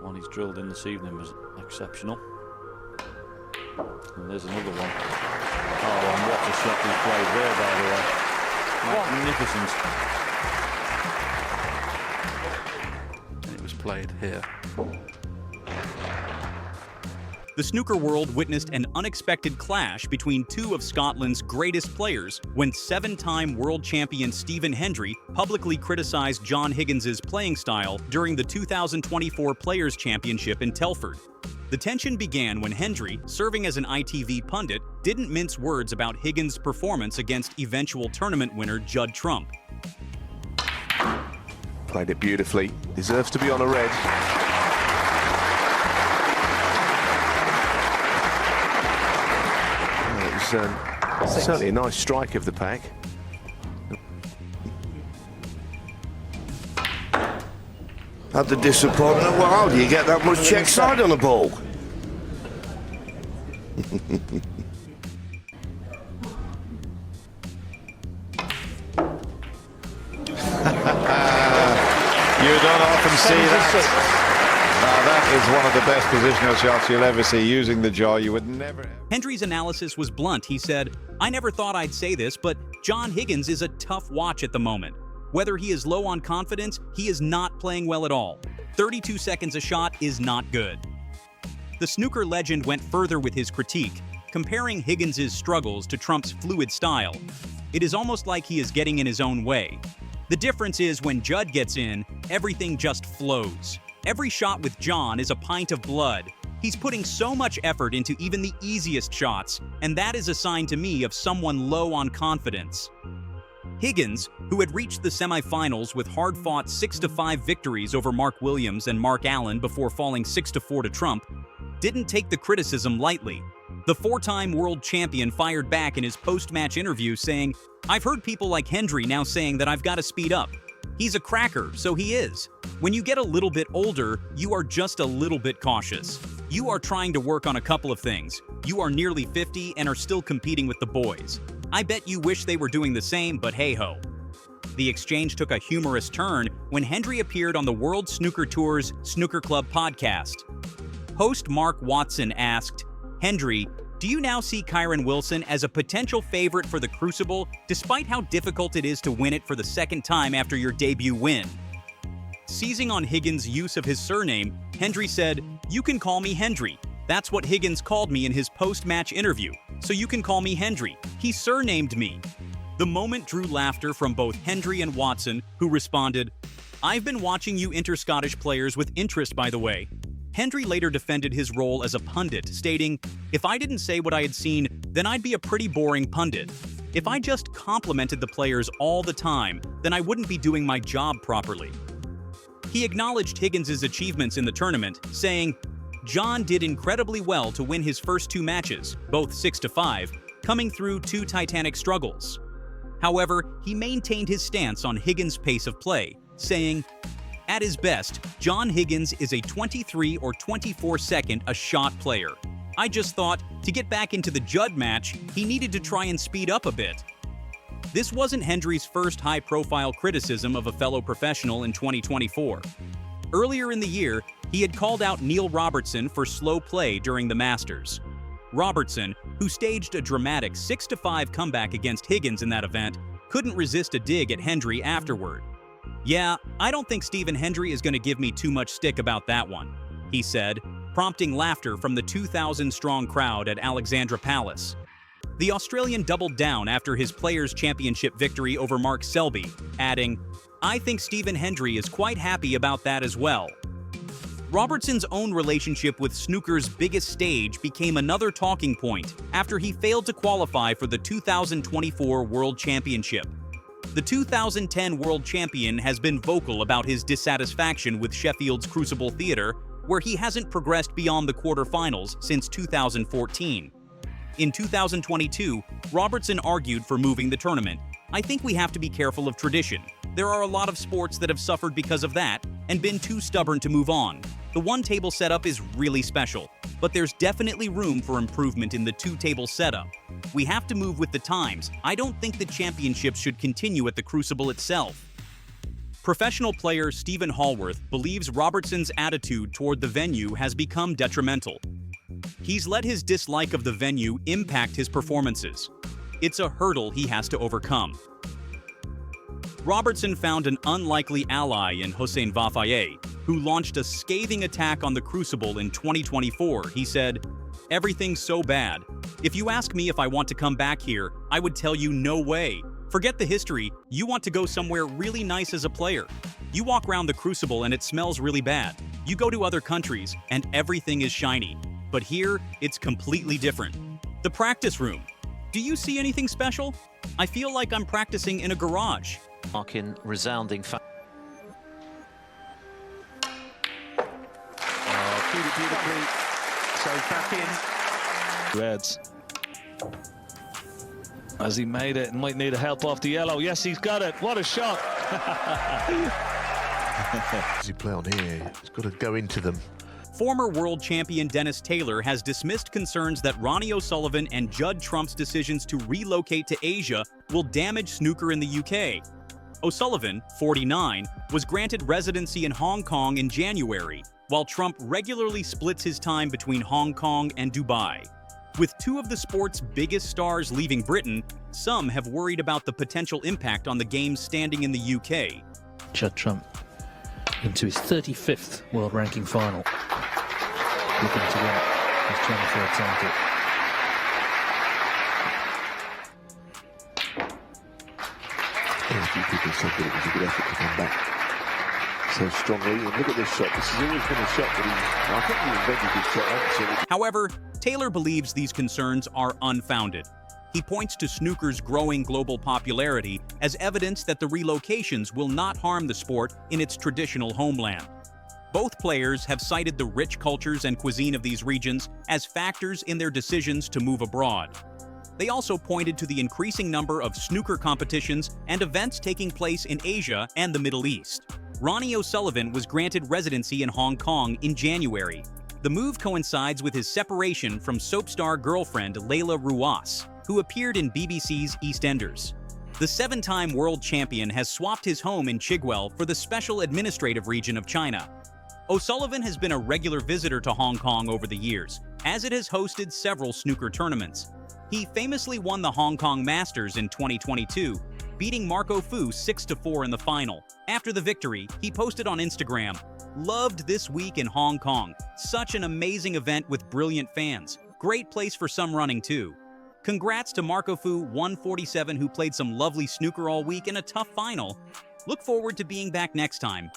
one he's drilled in this evening was exceptional. And there's another one. Oh, and what a shot he played there, by the way. Magnificent. And it was played here. The snooker world witnessed an unexpected clash between two of Scotland's greatest players when seven-time world champion Stephen Hendry publicly criticized John Higgins' playing style during the 2024 Players' Championship in Telford. The tension began when Hendry, serving as an ITV pundit, didn't mince words about Higgins' performance against eventual tournament winner Judd Trump. Played it beautifully. Deserves to be on a red. Certainly a nice strike of the pack. Had the disappointment. Well, how do you get that much check side on the ball? You don't often see that. Now that is one of the best positional shots you'll ever see, using the jaw. You would never... Hendry's analysis was blunt. He said, "I never thought I'd say this, but John Higgins is a tough watch at the moment. Whether he is low on confidence, he is not playing well at all. 32 seconds a shot is not good." The snooker legend went further with his critique, comparing Higgins' struggles to Trump's fluid style. It is almost like he is getting in his own way. The difference is when Judd gets in, everything just flows. Every shot with John is a pint of blood. He's putting so much effort into even the easiest shots, and that is a sign to me of someone low on confidence. Higgins, who had reached the semifinals with hard-fought 6-5 victories over Mark Williams and Mark Allen before falling 6-4 to Trump, didn't take the criticism lightly. The four-time world champion fired back in his post-match interview saying, "I've heard people like Hendry now saying that I've got to speed up. He's a cracker, so he is. When you get a little bit older, you are just a little bit cautious. You are trying to work on a couple of things. You are nearly 50 and are still competing with the boys. I bet you wish they were doing the same, but hey-ho." The exchange took a humorous turn when Hendry appeared on the World Snooker Tour's Snooker Club podcast. Host Mark Watson asked, "Hendry, do you now see Kyron Wilson as a potential favorite for the Crucible, despite how difficult it is to win it for the second time after your debut win?" Seizing on Higgins' use of his surname, Hendry said, "You can call me Hendry. That's what Higgins called me in his post-match interview, so you can call me Hendry. He surnamed me." The moment drew laughter from both Hendry and Watson, who responded, "I've been watching you inter-Scottish players with interest, by the way." Hendry later defended his role as a pundit, stating, "If I didn't say what I had seen, then I'd be a pretty boring pundit. If I just complimented the players all the time, then I wouldn't be doing my job properly." He acknowledged Higgins' achievements in the tournament, saying, "John did incredibly well to win his first two matches, both 6-5, coming through two titanic struggles." However, he maintained his stance on Higgins' pace of play, saying, "At his best, John Higgins is a 23 or 24-second a shot player. I just thought, to get back into the Judd match, he needed to try and speed up a bit." This wasn't Hendry's first high-profile criticism of a fellow professional in 2024. Earlier in the year, he had called out Neil Robertson for slow play during the Masters. Robertson, who staged a dramatic 6-5 comeback against Higgins in that event, couldn't resist a dig at Hendry afterward. "Yeah, I don't think Stephen Hendry is going to give me too much stick about that one," he said, prompting laughter from the 2,000-strong crowd at Alexandra Palace. The Australian doubled down after his Players' Championship victory over Mark Selby, adding, "I think Stephen Hendry is quite happy about that as well." Robertson's own relationship with snooker's biggest stage became another talking point after he failed to qualify for the 2024 World Championship. The 2010 World Champion has been vocal about his dissatisfaction with Sheffield's Crucible Theatre, where he hasn't progressed beyond the quarterfinals since 2014. In 2022, Robertson argued for moving the tournament. "I think we have to be careful of tradition. There are a lot of sports that have suffered because of that and been too stubborn to move on. The one-table setup is really special, but there's definitely room for improvement in the two-table setup. We have to move with the times. I don't think the championships should continue at the Crucible itself." Professional player Stephen Hallworth believes Robertson's attitude toward the venue has become detrimental. He's let his dislike of the venue impact his performances. It's a hurdle he has to overcome. Robertson found an unlikely ally in Hossein Vafaye, who launched a scathing attack on the Crucible in 2024. He said, "Everything's so bad. If you ask me if I want to come back here, I would tell you no way. Forget the history, you want to go somewhere really nice as a player. You walk around the Crucible and it smells really bad. You go to other countries and everything is shiny. But here, it's completely different. The practice room. Do you see anything special? I feel like I'm practicing in a garage." Marking resounding Cleared it beautifully. So back in. Reds. Has he made it? Might need a help off the yellow. Yes, he's got it. What a shot. Does he play on here? He's got to go into them. Former world champion Dennis Taylor has dismissed concerns that Ronnie O'Sullivan and Judd Trump's decisions to relocate to Asia will damage snooker in the UK. O'Sullivan, 49, was granted residency in Hong Kong in January, while Trump regularly splits his time between Hong Kong and Dubai. With two of the sport's biggest stars leaving Britain, some have worried about the potential impact on the game's standing in the UK. Judd Trump into his 35th world ranking final, looking to win his 23rd title. A few people said that it was a good effort to come back so strongly. And look at this shot. This has always been a shot that I think he invented this shot, actually. However, Taylor believes these concerns are unfounded. He points to snooker's growing global popularity as evidence that the relocations will not harm the sport in its traditional homeland. Both players have cited the rich cultures and cuisine of these regions as factors in their decisions to move abroad. They also pointed to the increasing number of snooker competitions and events taking place in Asia and the Middle East. Ronnie O'Sullivan was granted residency in Hong Kong in January. The move coincides with his separation from soap star girlfriend Layla Ruas, who appeared in BBC's EastEnders. The seven-time world champion has swapped his home in Chigwell for the Special Administrative Region of China. O'Sullivan has been a regular visitor to Hong Kong over the years, as it has hosted several snooker tournaments. He famously won the Hong Kong Masters in 2022, beating Marco Fu 6-4 in the final. After the victory, he posted on Instagram, "Loved this week in Hong Kong. Such an amazing event with brilliant fans. Great place for some running too. Congrats to Marco Fu 147 who played some lovely snooker all week in a tough final. Look forward to being back next time."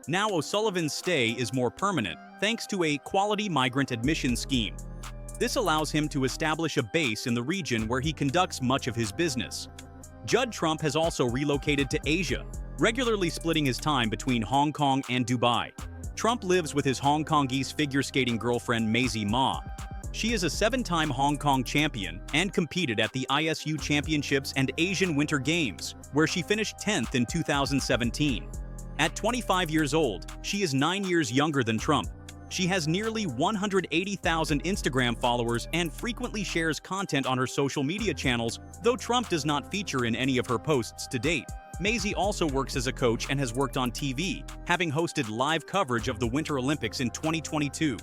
Now O'Sullivan's stay is more permanent thanks to a quality migrant admission scheme. This allows him to establish a base in the region where he conducts much of his business. Judd Trump has also relocated to Asia, regularly splitting his time between Hong Kong and Dubai. Trump lives with his Hong Kongese figure skating girlfriend Maisie Ma. She is a seven-time Hong Kong champion and competed at the ISU Championships and Asian Winter Games, where she finished 10th in 2017. At 25 years old, she is 9 years younger than Trump. She has nearly 180,000 Instagram followers and frequently shares content on her social media channels, though Trump does not feature in any of her posts to date. Maisie also works as a coach and has worked on TV, having hosted live coverage of the Winter Olympics in 2022.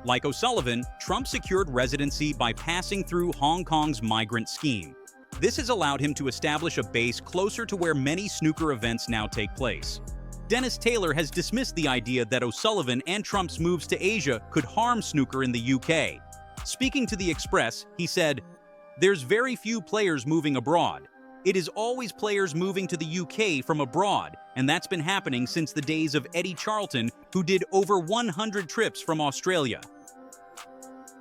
Like O'Sullivan, Trump secured residency by passing through Hong Kong's migrant scheme. This has allowed him to establish a base closer to where many snooker events now take place. Dennis Taylor has dismissed the idea that O'Sullivan and Trump's moves to Asia could harm snooker in the UK. Speaking to The Express, he said, "There's very few players moving abroad. It is always players moving to the UK from abroad, and that's been happening since the days of Eddie Charlton, who did over 100 trips from Australia."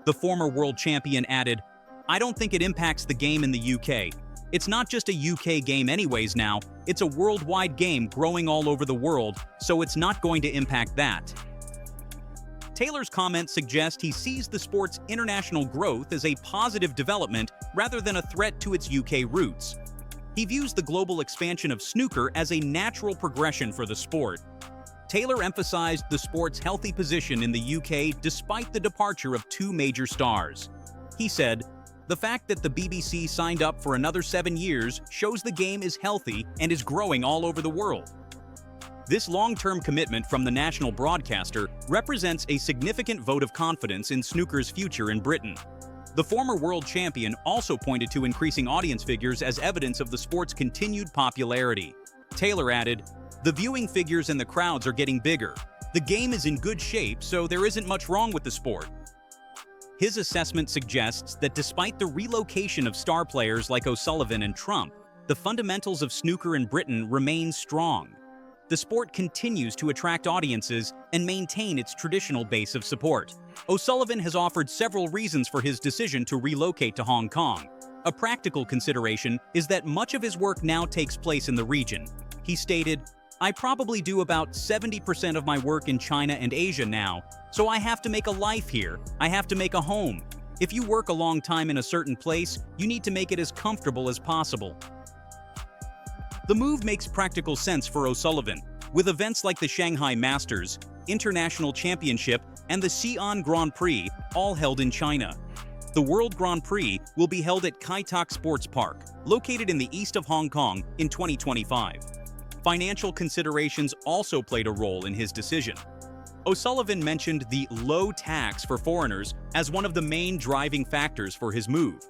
The former world champion added, "I don't think it impacts the game in the UK. It's not just a UK game anyways now, it's a worldwide game growing all over the world, so it's not going to impact that." Taylor's comments suggest he sees the sport's international growth as a positive development rather than a threat to its UK roots. He views the global expansion of snooker as a natural progression for the sport. Taylor emphasized the sport's healthy position in the UK despite the departure of two major stars. He said, "The fact that the BBC signed up for another 7 years shows the game is healthy and is growing all over the world. This long-term commitment from the national broadcaster represents a significant vote of confidence in snooker's future in Britain. The former world champion also pointed to increasing audience figures as evidence of the sport's continued popularity. Taylor added, "The viewing figures and the crowds are getting bigger. The game is in good shape, so there isn't much wrong with the sport." His assessment suggests that despite the relocation of star players like O'Sullivan and Trump, the fundamentals of snooker in Britain remain strong. The sport continues to attract audiences and maintain its traditional base of support. O'Sullivan has offered several reasons for his decision to relocate to Hong Kong. A practical consideration is that much of his work now takes place in the region. He stated, "I probably do about 70% of my work in China and Asia now, so I have to make a life here. I have to make a home. If you work a long time in a certain place, you need to make it as comfortable as possible." The move makes practical sense for O'Sullivan, with events like the Shanghai Masters, International Championship, and the Xi'an Grand Prix all held in China. The World Grand Prix will be held at Kai Tak Sports Park, located in the east of Hong Kong, in 2025. Financial considerations also played a role in his decision. O'Sullivan mentioned the low tax for foreigners as one of the main driving factors for his move.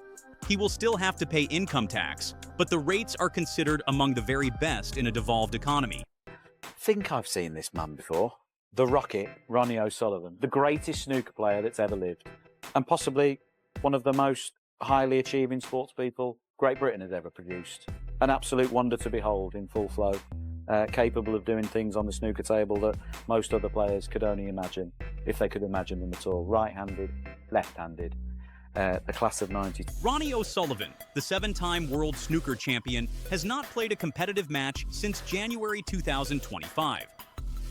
He will still have to pay income tax, but the rates are considered among the very best in a devolved economy. I think I've seen this man before. The Rocket, Ronnie O'Sullivan, the greatest snooker player that's ever lived, and possibly one of the most highly achieving sports people Great Britain has ever produced. An absolute wonder to behold in full flow, capable of doing things on the snooker table that most other players could only imagine, if they could imagine them at all. Right-handed, left-handed. The class of 90. Ronnie O'Sullivan, the 7-time world snooker champion, has not played a competitive match since January 2025.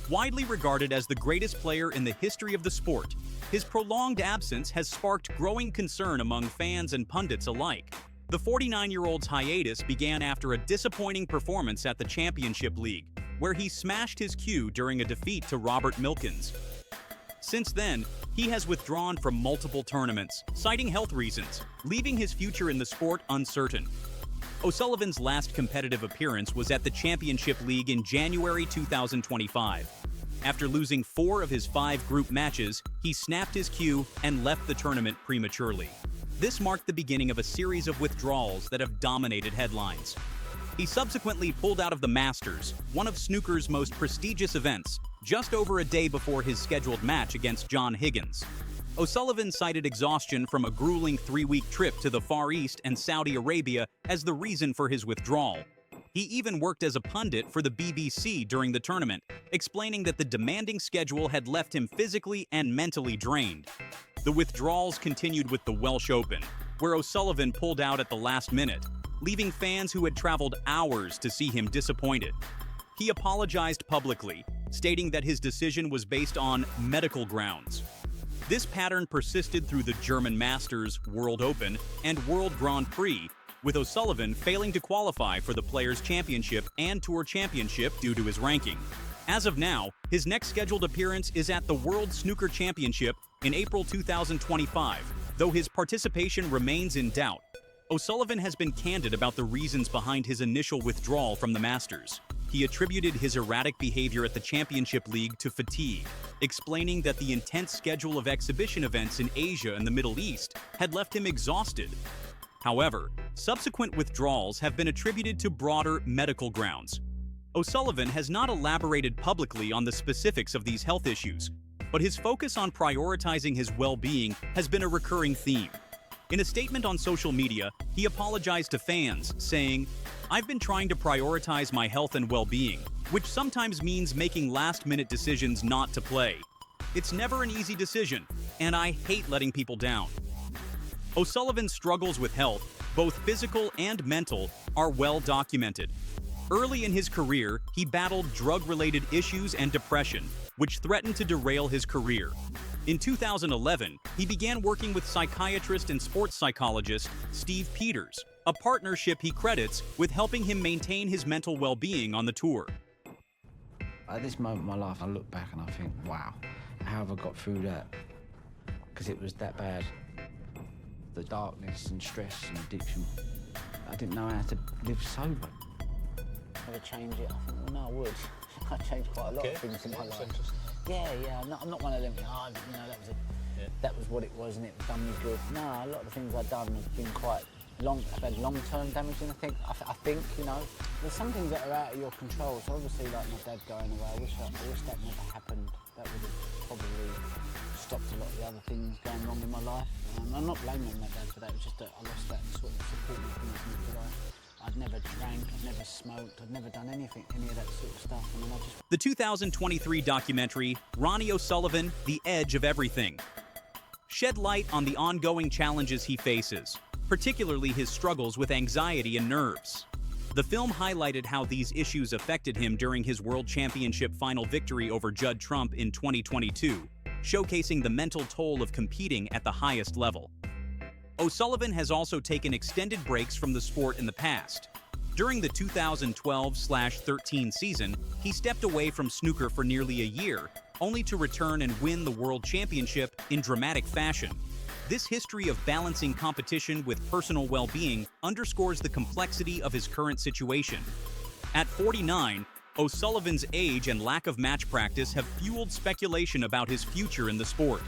Widely regarded as the greatest player in the history of the sport, his prolonged absence has sparked growing concern among fans and pundits alike. The 49-year-old's hiatus began after a disappointing performance at the Championship League, where he smashed his cue during a defeat to Robert Milkins. Since then, he has withdrawn from multiple tournaments, citing health reasons, leaving his future in the sport uncertain. O'Sullivan's last competitive appearance was at the Championship League in January 2025. After losing 4 of his 5 group matches, he snapped his cue and left the tournament prematurely. This marked the beginning of a series of withdrawals that have dominated headlines. He subsequently pulled out of the Masters, one of snooker's most prestigious events, just over a day before his scheduled match against John Higgins. O'Sullivan cited exhaustion from a grueling 3-week trip to the Far East and Saudi Arabia as the reason for his withdrawal. He even worked as a pundit for the BBC during the tournament, explaining that the demanding schedule had left him physically and mentally drained. The withdrawals continued with the Welsh Open, where O'Sullivan pulled out at the last minute, leaving fans who had traveled hours to see him disappointed. He apologized publicly, stating that his decision was based on medical grounds. This pattern persisted through the German Masters, World Open, and World Grand Prix, with O'Sullivan failing to qualify for the Players' Championship and Tour Championship due to his ranking. As of now, his next scheduled appearance is at the World Snooker Championship in April 2025, though his participation remains in doubt. O'Sullivan has been candid about the reasons behind his initial withdrawal from the Masters. He attributed his erratic behavior at the Championship League to fatigue, explaining that the intense schedule of exhibition events in Asia and the Middle East had left him exhausted. However, subsequent withdrawals have been attributed to broader medical grounds. O'Sullivan has not elaborated publicly on the specifics of these health issues, but his focus on prioritizing his well-being has been a recurring theme. In a statement on social media, he apologized to fans, saying, "I've been trying to prioritize my health and well-being, which sometimes means making last-minute decisions not to play. It's never an easy decision, and I hate letting people down." O'Sullivan's struggles with health, both physical and mental, are well documented. Early in his career, he battled drug-related issues and depression, which threatened to derail his career. In 2011, he began working with psychiatrist and sports psychologist Steve Peters, a partnership he credits with helping him maintain his mental well-being on the tour. At this moment in my life, I look back and I think, wow, how have I got through that? Because it was that bad. The darkness and stress and addiction. I didn't know how to live sober. Ever change it? I think, well, no, I would. I changed quite a lot of things in my life. Yeah, I'm not one of them. Oh, you know, that was what it was, and it done me good. No, a lot of the things I've done have been quite long. I've had long-term damaging. I think, you know, there's some things that are out of your control. So obviously, like my dad going away, I wish that never happened. That would have probably stopped a lot of the other things going wrong in my life. I'm not blaming my dad for that. It was just that I lost that sort of support mechanism in my life. I'd never drank, I'd never smoked, I'd never done any of that sort of stuff. And then I just... The 2023 documentary, Ronnie O'Sullivan, The Edge of Everything, shed light on the ongoing challenges he faces, particularly his struggles with anxiety and nerves. The film highlighted how these issues affected him during his World Championship final victory over Judd Trump in 2022, showcasing the mental toll of competing at the highest level. O'Sullivan has also taken extended breaks from the sport in the past. During the 2012-13 season, he stepped away from snooker for nearly a year, only to return and win the World Championship in dramatic fashion. This history of balancing competition with personal well-being underscores the complexity of his current situation. At 49, O'Sullivan's age and lack of match practice have fueled speculation about his future in the sport.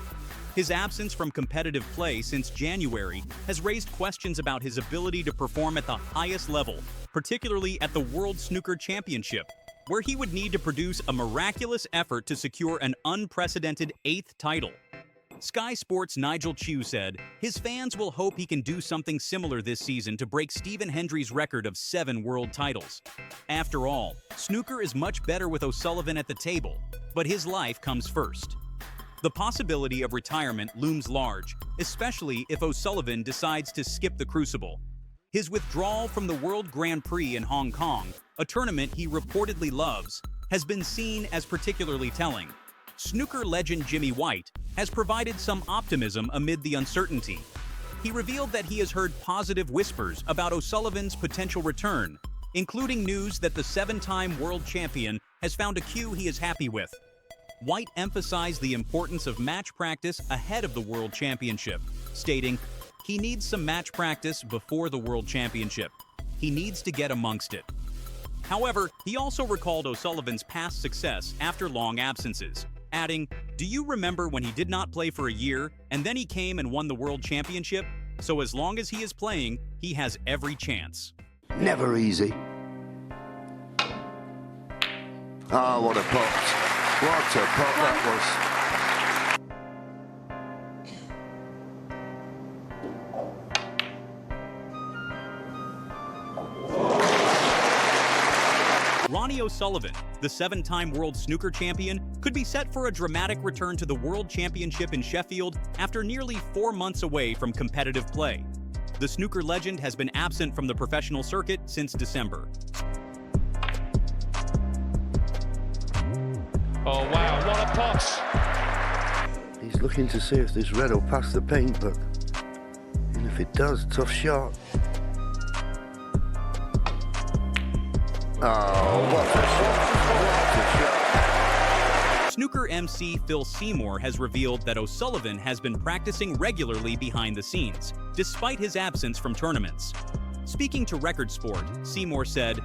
His absence from competitive play since January has raised questions about his ability to perform at the highest level, particularly at the World Snooker Championship, where he would need to produce a miraculous effort to secure an unprecedented 8th title. Sky Sports' Nigel Chu said his fans will hope he can do something similar this season to break Stephen Hendry's record of 7 world titles. After all, snooker is much better with O'Sullivan at the table, but his life comes first. The possibility of retirement looms large, especially if O'Sullivan decides to skip the crucible. His withdrawal from the World Grand Prix in Hong Kong, a tournament he reportedly loves, has been seen as particularly telling. Snooker legend Jimmy White has provided some optimism amid the uncertainty. He revealed that he has heard positive whispers about O'Sullivan's potential return, including news that the 7-time world champion has found a cue he is happy with. White emphasized the importance of match practice ahead of the World Championship, stating, "He needs some match practice before the World Championship. He needs to get amongst it." However, he also recalled O'Sullivan's past success after long absences, adding, "Do you remember when he did not play for a year, and then he came and won the World Championship? So as long as he is playing, he has every chance." Never easy. Ah, what a pot. What a pot that was. Ronnie O'Sullivan, the 7-time world snooker champion, could be set for a dramatic return to the World Championship in Sheffield after nearly 4 months away from competitive play. The snooker legend has been absent from the professional circuit since December. Oh, wow, what a pot! He's looking to see if this red will pass the paint, but even if it does, tough shot. Oh, what a shot. Snooker MC Phil Seymour has revealed that O'Sullivan has been practicing regularly behind the scenes, despite his absence from tournaments. Speaking to Record Sport, Seymour said,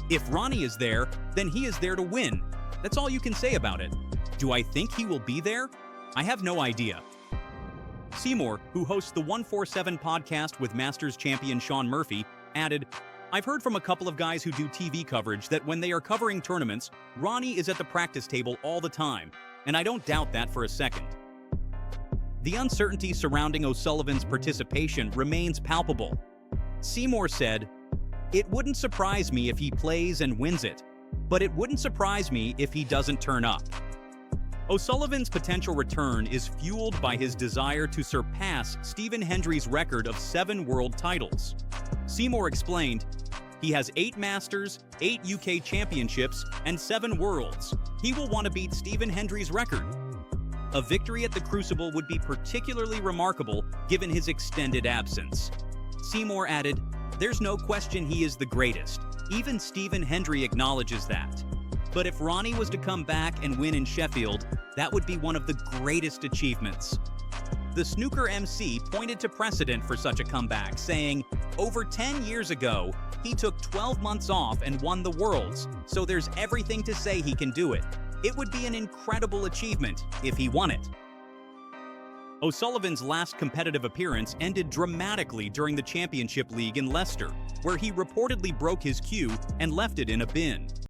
"If Ronnie is there, then he is there to win. That's all you can say about it. Do I think he will be there? I have no idea." Seymour, who hosts the 147 podcast with Masters champion Sean Murphy, added, "I've heard from a couple of guys who do TV coverage that when they are covering tournaments, Ronnie is at the practice table all the time, and I don't doubt that for a second." The uncertainty surrounding O'Sullivan's participation remains palpable. Seymour said, "It wouldn't surprise me if he plays and wins it, but it wouldn't surprise me if he doesn't turn up." O'Sullivan's potential return is fueled by his desire to surpass Stephen Hendry's record of 7 world titles. Seymour explained, "He has 8 Masters, 8 UK Championships, and 7 Worlds. He will want to beat Stephen Hendry's record. A victory at the Crucible would be particularly remarkable given his extended absence." Seymour added, "There's no question he is the greatest. Even Stephen Hendry acknowledges that. But if Ronnie was to come back and win in Sheffield, that would be one of the greatest achievements." The snooker MC pointed to precedent for such a comeback, saying, "Over 10 years ago, he took 12 months off and won the Worlds, so there's everything to say he can do it. It would be an incredible achievement if he won it." O'Sullivan's last competitive appearance ended dramatically during the Championship League in Leicester, where he reportedly broke his cue and left it in a bin.